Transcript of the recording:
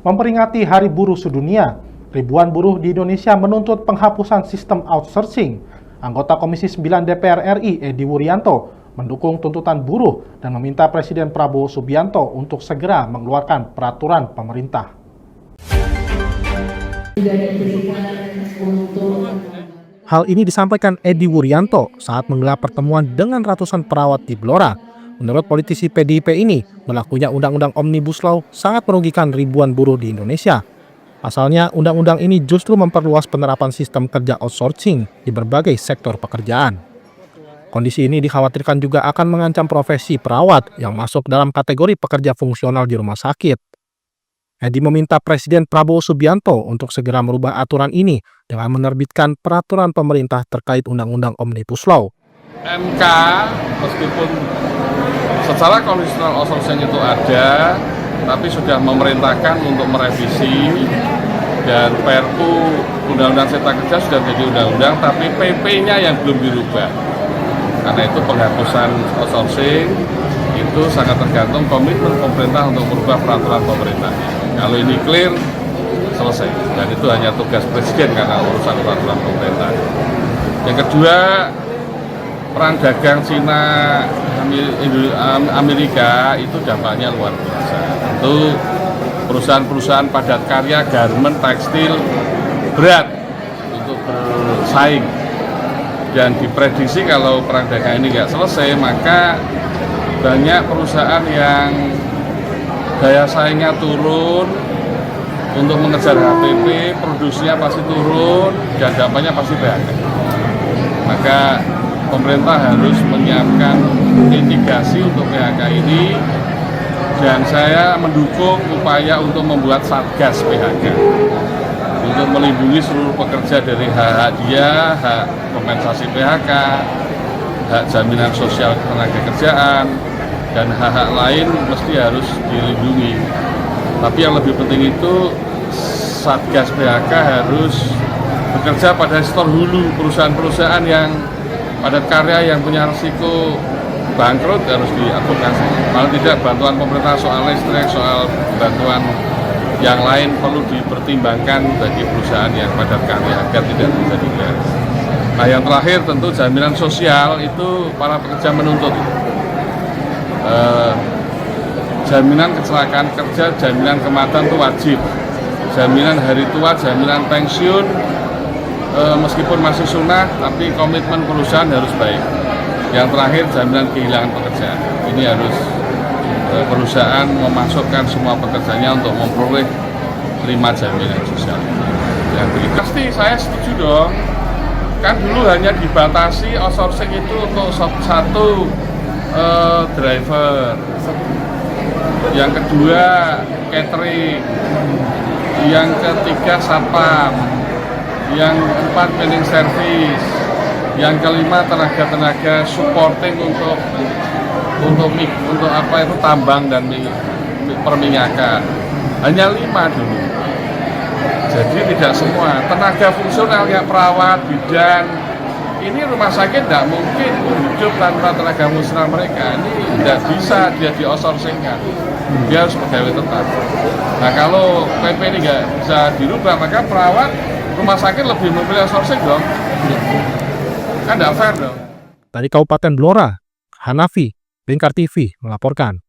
Memperingati Hari Buruh Sedunia, ribuan buruh di Indonesia menuntut penghapusan sistem outsourcing. Anggota Komisi 9 DPR RI, Edi Wuryanto, mendukung tuntutan buruh dan meminta Presiden Prabowo Subianto untuk segera mengeluarkan peraturan pemerintah. Hal ini disampaikan Edi Wuryanto saat menggelar pertemuan dengan ratusan perawat di Blora. Menurut politisi PDIP ini, berlakunya Undang-Undang Omnibus Law sangat merugikan ribuan buruh di Indonesia. Pasalnya, undang-undang ini justru memperluas penerapan sistem kerja outsourcing di berbagai sektor pekerjaan. Kondisi ini dikhawatirkan juga akan mengancam profesi perawat yang masuk dalam kategori pekerja fungsional di rumah sakit. Edi meminta Presiden Prabowo Subianto untuk segera merubah aturan ini dengan menerbitkan peraturan pemerintah terkait Undang-Undang Omnibus Law. MK meskipun secara konstitusional outsourcing itu ada, tapi sudah memerintahkan untuk merevisi, dan Perpu Undang-Undang Cipta Kerja sudah menjadi undang-undang, tapi PP-nya yang belum dirubah. Karena itu penghapusan outsourcing itu sangat tergantung komitmen pemerintah untuk merubah peraturan pemerintah. Kalau ini clear, selesai. Dan itu hanya tugas Presiden karena urusan peraturan pemerintah. Yang kedua, perang dagang Cina Amerika itu dampaknya luar biasa. Tentu perusahaan-perusahaan padat karya, garmen, tekstil berat untuk bersaing, dan diprediksi kalau perang dagang ini nggak selesai, maka banyak perusahaan yang daya saingnya turun untuk mengejar HPP, produksinya pasti turun dan dampaknya pasti PHK. Maka pemerintah harus menyiapkan mitigasi untuk PHK ini, dan saya mendukung upaya untuk membuat Satgas PHK untuk melindungi seluruh pekerja dari hak dia, hak kompensasi PHK, hak jaminan sosial tenaga kerjaan, dan hak-hak lain mesti harus dilindungi. Tapi yang lebih penting itu Satgas PHK harus bekerja pada sektor hulu, perusahaan-perusahaan yang padat karya yang punya risiko bangkrut harus diadvokasi. Kalau tidak, bantuan pemerintah soal listrik, soal bantuan yang lain perlu dipertimbangkan bagi perusahaan yang padat karya agar tidak terjadi gagal. Nah, yang terakhir tentu jaminan sosial itu para pekerja menuntut jaminan kecelakaan kerja, jaminan kematian itu wajib, jaminan hari tua, jaminan pensiun, meskipun masih sunnah, tapi komitmen perusahaan harus baik. Yang terakhir, jaminan kehilangan pekerjaan. Ini harus perusahaan memasukkan semua pekerjanya untuk memperoleh 5 jaminan sosial. Yang pasti saya setuju dong. Kan dulu hanya dibatasi outsourcing itu untuk satu driver, yang kedua catering, yang ketiga satpam, yang keempat cleaning service, yang kelima tenaga-tenaga supporting untuk apa itu tambang dan perminyakan. Hanya 5 dulu. Jadi tidak semua tenaga fungsional yang perawat, bidan, ini rumah sakit tidak mungkin hidup tanpa tenaga fungsional mereka. Ini tidak bisa dia di outsourcing-kan. Dia harus pegawai tetap. Nah, kalau PP ini nggak bisa dirubah, maka perawat rumah sakit lebih memilih outsourcing dong. Kan tidak fair dong. Dari Kabupaten Blora, Hanafi, Bingkar TV melaporkan.